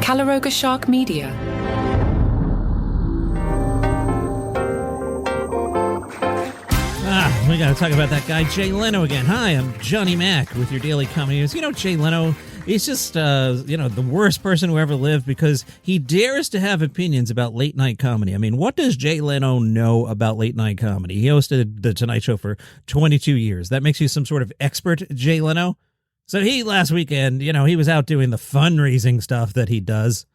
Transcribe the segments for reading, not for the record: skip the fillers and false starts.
Calaroga Shark Media. We got to talk about that guy, Jay Leno, again. Hi, I'm Johnny Mac with your daily comedy news. You know, Jay Leno, he's just, the worst person who ever lived because he dares to have opinions about late-night comedy. I mean, what does Jay Leno know about late-night comedy? He hosted The Tonight Show for 22 years. That makes you some sort of expert, Jay Leno? So last weekend, he was out doing the fundraising stuff that he does,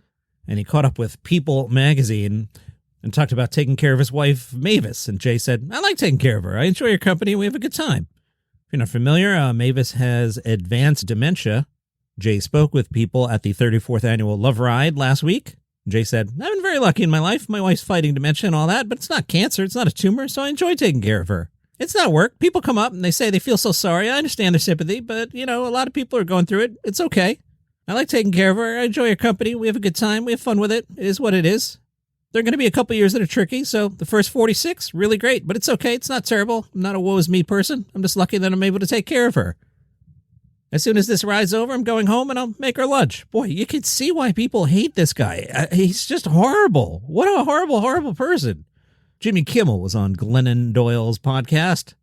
and he caught up with People magazine and talked about taking care of his wife, Mavis. And Jay said, I like taking care of her. I enjoy your company, and we have a good time. If you're not familiar, Mavis has advanced dementia. Jay spoke with People at the 34th Annual Love Ride last week. Jay said, I've been very lucky in my life. My wife's fighting dementia and all that, but it's not cancer. It's not a tumor, so I enjoy taking care of her. It's not work. People come up and they say they feel so sorry. I understand their sympathy, but, a lot of people are going through it. It's okay. I like taking care of her. I enjoy your company. We have a good time. We have fun with it. It is what it is. There are going to be a couple years that are tricky, so the first 46, really great, but it's okay. It's not terrible. I'm not a woe is me person. I'm just lucky that I'm able to take care of her. As soon as this ride's over, I'm going home and I'll make her lunch. Boy, you can see why people hate this guy. He's just horrible. What a horrible, horrible person. Jimmy Kimmel was on Glennon Doyle's podcast.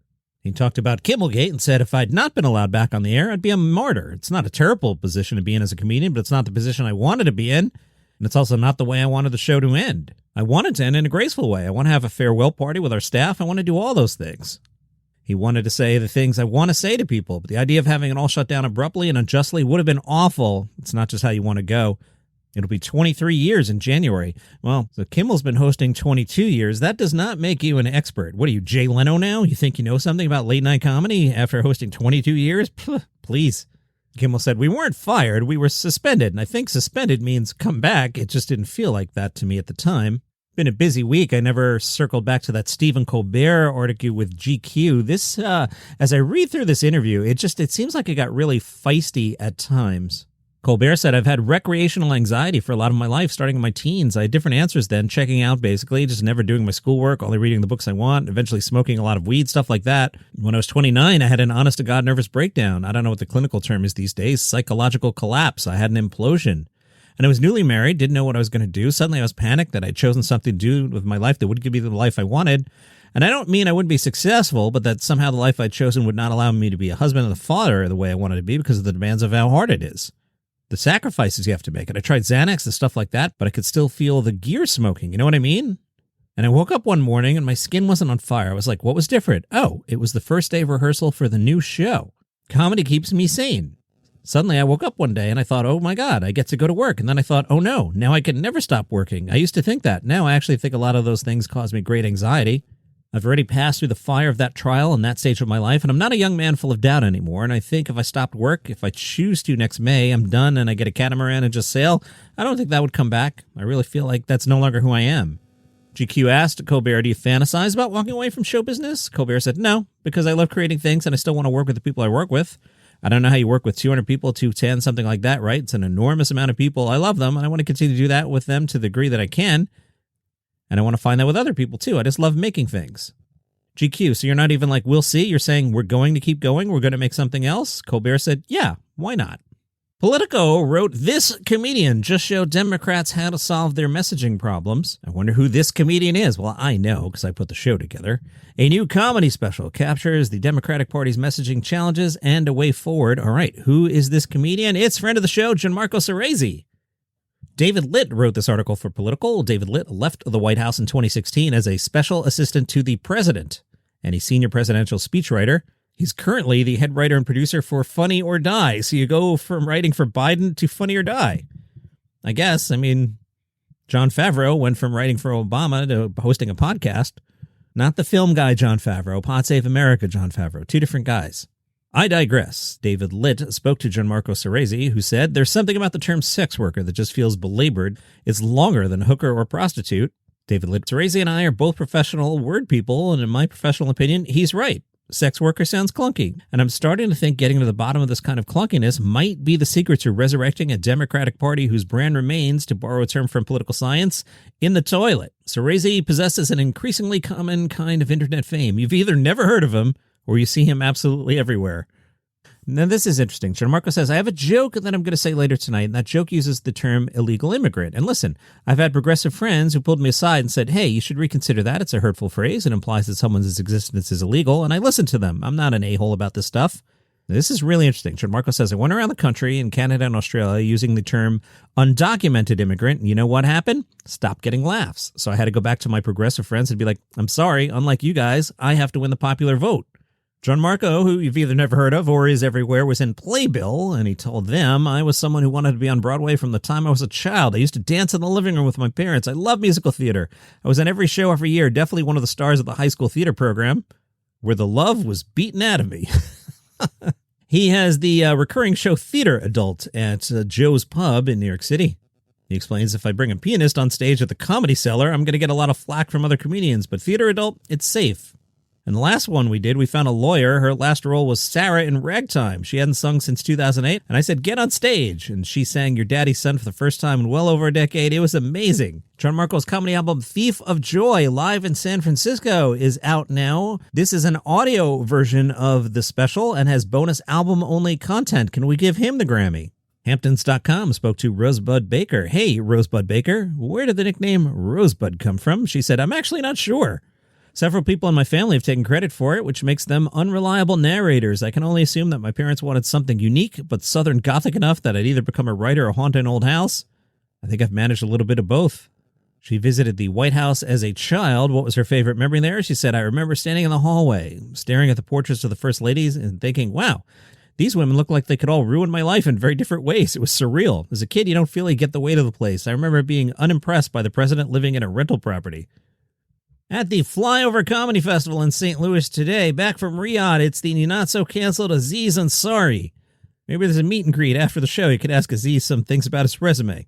He talked about Kimmelgate and said if I'd not been allowed back on the air, I'd be a martyr. It's not a terrible position to be in as a comedian, but it's not the position I wanted to be in. And it's also not the way I wanted the show to end. I want it to end in a graceful way. I want to have a farewell party with our staff. I want to do all those things. He wanted to say the things I want to say to people, but the idea of having it all shut down abruptly and unjustly would have been awful. It's not just how you want to go. It'll be 23 years in January. Well, so Kimmel's been hosting 22 years. That does not make you an expert. What are you, Jay Leno now? You think you know something about late-night comedy after hosting 22 years? Please. Kimmel said, we weren't fired, we were suspended. And I think suspended means come back. It just didn't feel like that to me at the time. Been a busy week. I never circled back to that Stephen Colbert article with GQ. This, as I read through this interview, it seems like it got really feisty at times. Colbert said, I've had recreational anxiety for a lot of my life, starting in my teens. I had different answers then, checking out basically, just never doing my schoolwork, only reading the books I want, eventually smoking a lot of weed, stuff like that. When I was 29, I had an honest-to-God nervous breakdown. I don't know what the clinical term is these days. Psychological collapse. I had an implosion. And I was newly married, didn't know what I was going to do. Suddenly I was panicked that I'd chosen something to do with my life that would give me the life I wanted. And I don't mean I wouldn't be successful, but that somehow the life I'd chosen would not allow me to be a husband and a father the way I wanted to be because of the demands of how hard it is. The sacrifices you have to make. And I tried Xanax and stuff like that, but I could still feel the gear smoking. You know what I mean? And I woke up one morning and my skin wasn't on fire. I was like, what was different? Oh, it was the first day of rehearsal for the new show. Comedy keeps me sane. Suddenly I woke up one day and I thought, oh my God, I get to go to work. And then I thought, oh no, now I can never stop working. I used to think that. Now I actually think a lot of those things cause me great anxiety. I've already passed through the fire of that trial in that stage of my life, and I'm not a young man full of doubt anymore, and I think if I stopped work, if I choose to next May, I'm done and I get a catamaran and just sail, I don't think that would come back. I really feel like that's no longer who I am. GQ asked Colbert, do you fantasize about walking away from show business? Colbert said, no, because I love creating things and I still want to work with the people I work with. I don't know how you work with 200 people, 210, something like that, right? It's an enormous amount of people. I love them, and I want to continue to do that with them to the degree that I can. And I want to find that with other people, too. I just love making things. GQ, so you're not even like, we'll see? You're saying we're going to keep going? We're going to make something else? Colbert said, yeah, why not? Politico wrote, this comedian just showed Democrats how to solve their messaging problems. I wonder who this comedian is. Well, I know, because I put the show together. A new comedy special captures the Democratic Party's messaging challenges and a way forward. All right, who is this comedian? It's friend of the show, Gianmarco Soresi. David Litt wrote this article for Politico. David Litt left the White House in 2016 as a special assistant to the president and a senior presidential speechwriter. He's currently the head writer and producer for Funny or Die. So you go from writing for Biden to Funny or Die. I guess, Jon Favreau went from writing for Obama to hosting a podcast. Not the film guy Jon Favreau, Pod Save America Jon Favreau. Two different guys. I digress. David Litt spoke to Gianmarco Soresi, who said, there's something about the term sex worker that just feels belabored. It's longer than hooker or prostitute. David Litt, Soresi and I are both professional word people, and in my professional opinion, he's right. Sex worker sounds clunky, and I'm starting to think getting to the bottom of this kind of clunkiness might be the secret to resurrecting a Democratic Party whose brand remains, to borrow a term from political science, in the toilet. Soresi possesses an increasingly common kind of internet fame. You've either never heard of him, or you see him absolutely everywhere. Now, this is interesting. Gianmarco says, I have a joke that I'm going to say later tonight, and that joke uses the term illegal immigrant. And listen, I've had progressive friends who pulled me aside and said, hey, you should reconsider that. It's a hurtful phrase. It implies that someone's existence is illegal. And I listened to them. I'm not an a-hole about this stuff. This is really interesting. Gianmarco says, I went around the country in Canada and Australia using the term undocumented immigrant. And you know what happened? Stopped getting laughs. So I had to go back to my progressive friends and be like, I'm sorry, unlike you guys, I have to win the popular vote. Gianmarco, who you've either never heard of or is everywhere, was in Playbill, and he told them, I was someone who wanted to be on Broadway from the time I was a child. I used to dance in the living room with my parents. I love musical theater. I was on every show every year, definitely one of the stars of the high school theater program, where the love was beaten out of me. He has the recurring show Theater Adult at Joe's Pub in New York City. He explains, if I bring a pianist on stage at the Comedy Cellar, I'm going to get a lot of flack from other comedians, but Theater Adult, it's safe. And the last one we did, we found a lawyer. Her last role was Sarah in Ragtime. She hadn't sung since 2008. And I said, get on stage. And she sang Your Daddy's Son for the first time in well over a decade. It was amazing. Gianmarco's comedy album, Thief of Joy, live in San Francisco, is out now. This is an audio version of the special and has bonus album-only content. Can we give him the Grammy? Hamptons.com spoke to Rosebud Baker. Hey, Rosebud Baker, where did the nickname Rosebud come from? She said, I'm actually not sure. Several people in my family have taken credit for it, which makes them unreliable narrators. I can only assume that my parents wanted something unique, but Southern Gothic enough that I'd either become a writer or haunt an old house. I think I've managed a little bit of both. She visited the White House as a child. What was her favorite memory there? She said, I remember standing in the hallway, staring at the portraits of the first ladies and thinking, wow, these women look like they could all ruin my life in very different ways. It was surreal. As a kid, you don't feel you get the weight of the place. I remember being unimpressed by the president living in a rental property. At the Flyover Comedy Festival in St. Louis today, back from Riyadh, it's the not-so-canceled Aziz Ansari. Maybe there's a meet and greet after the show. You could ask Aziz some things about his resume.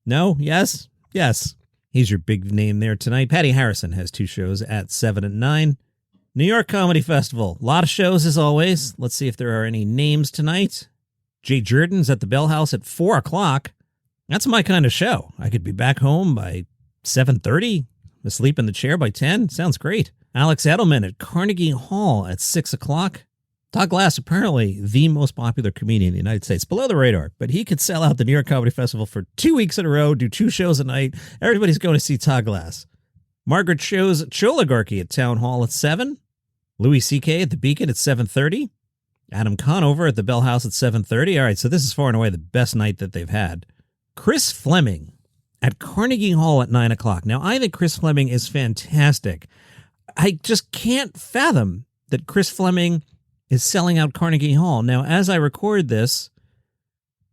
No? Yes? Yes. He's your big name there tonight. Patty Harrison has 2 shows at 7 and 9. New York Comedy Festival. A lot of shows as always. Let's see if there are any names tonight. Jay Jordan's at the Bell House at 4 o'clock. That's my kind of show. I could be back home by 7:30. Asleep in the chair by 10? Sounds great. Alex Edelman at Carnegie Hall at 6 o'clock. Todd Glass, apparently the most popular comedian in the United States. Below the radar, but he could sell out the New York Comedy Festival for 2 weeks in a row, do 2 shows a night. Everybody's going to see Todd Glass. Margaret Cho's Choligarchy at Town Hall at 7. Louis C.K. at the Beacon at 7:30. Adam Conover at the Bell House at 7:30. All right, so this is far and away the best night that they've had. Chris Fleming at Carnegie Hall at 9 o'clock. Now, I think Chris Fleming is fantastic. I just can't fathom that Chris Fleming is selling out Carnegie Hall. Now, as I record this,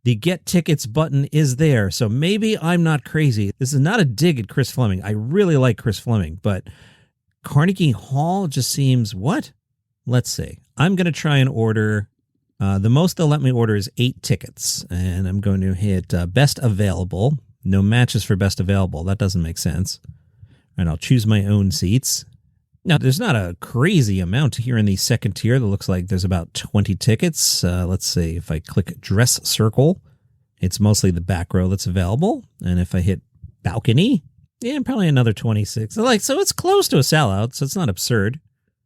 the Get Tickets button is there, so maybe I'm not crazy. This is not a dig at Chris Fleming. I really like Chris Fleming, but Carnegie Hall just seems, what? Let's see. I'm going to try and order, the most they'll let me order is 8 tickets, and I'm going to hit Best Available. No matches for Best Available. That doesn't make sense. And I'll choose my own seats. Now, there's not a crazy amount here in the second tier. That looks like there's about 20 tickets. Let's see. If I click Dress Circle, it's mostly the back row that's available. And if I hit Balcony, yeah, probably another 26. So it's close to a sellout, so it's not absurd.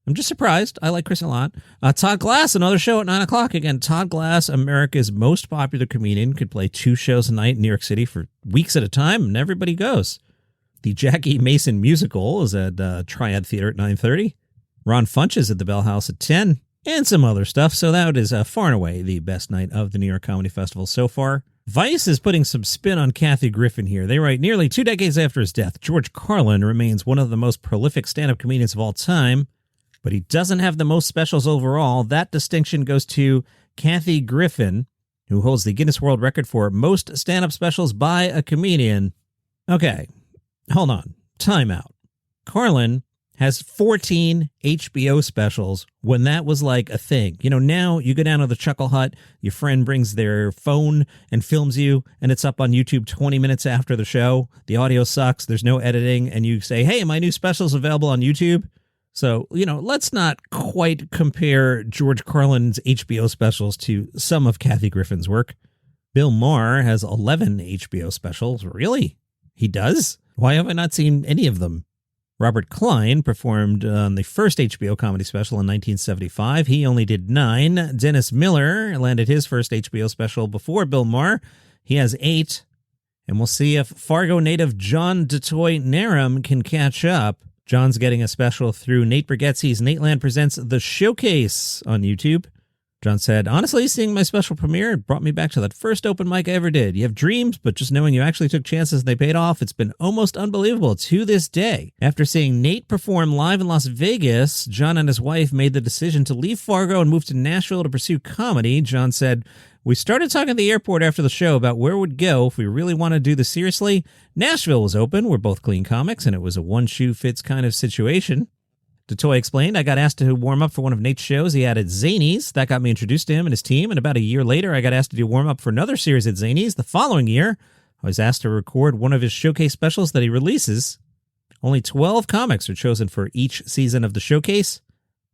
I'm just surprised. I like Chris a lot. Todd Glass, another show at 9 o'clock. Again, Todd Glass, America's most popular comedian, could play 2 shows a night in New York City for weeks at a time, and everybody goes. The Jackie Mason musical is at Triad Theater at 9:30. Ron Funch is at the Bell House at 10, and some other stuff. So that is far and away the best night of the New York Comedy Festival so far. Vice is putting some spin on Kathy Griffin here. They write, nearly 2 decades after his death, George Carlin remains one of the most prolific stand-up comedians of all time. But he doesn't have the most specials overall. That distinction goes to Kathy Griffin, who holds the Guinness World Record for most stand-up specials by a comedian. Okay, hold on. Time out. Carlin has 14 HBO specials when that was like a thing. You know, now you go down to the Chuckle Hut, your friend brings their phone and films you, and it's up on YouTube 20 minutes after the show. The audio sucks. There's no editing. And you say, hey, my new special's available on YouTube. So, you know, let's not quite compare George Carlin's HBO specials to some of Kathy Griffin's work. Bill Maher has 11 HBO specials. Really? He does? Why have I not seen any of them? Robert Klein performed on the first HBO comedy special in 1975. He only did 9. Dennis Miller landed his first HBO special before Bill Maher. He has 8. And we'll see if Fargo native John DeToy Narum can catch up. John's getting a special through Nate Bargatze's Nateland Presents The Showcase on YouTube. John said, honestly, seeing my special premiere brought me back to that first open mic I ever did. You have dreams, but just knowing you actually took chances and they paid off, it's been almost unbelievable to this day. After seeing Nate perform live in Las Vegas, John and his wife made the decision to leave Fargo and move to Nashville to pursue comedy. John said, we started talking at the airport after the show about where we'd go if we really want to do this seriously. Nashville was open. We're both clean comics, and it was a one-shoe-fits kind of situation. DeToy explained, I got asked to warm up for one of Nate's shows. He added Zanies. That got me introduced to him and his team. And about a year later, I got asked to do warm up for another series at Zanies. The following year, I was asked to record one of his showcase specials that he releases. Only 12 comics are chosen for each season of the showcase.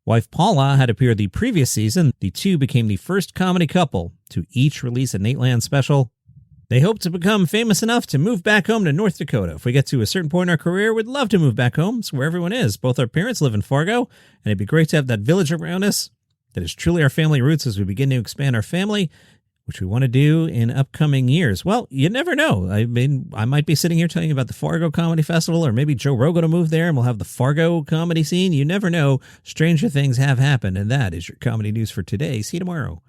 Wife Paula had appeared the previous season. The two became the first comedy couple to each release a Nateland special. They hope to become famous enough to move back home to North Dakota. If we get to a certain point in our career, we'd love to move back home. It's where everyone is. Both our parents live in Fargo, and it'd be great to have that village around us that is truly our family roots as we begin to expand our family, which we want to do in upcoming years. Well, you never know. I mean, I might be sitting here telling you about the Fargo Comedy Festival, or maybe Joe Rogan will move there and we'll have the Fargo comedy scene. You never know. Stranger things have happened, and that is your comedy news for today. See you tomorrow.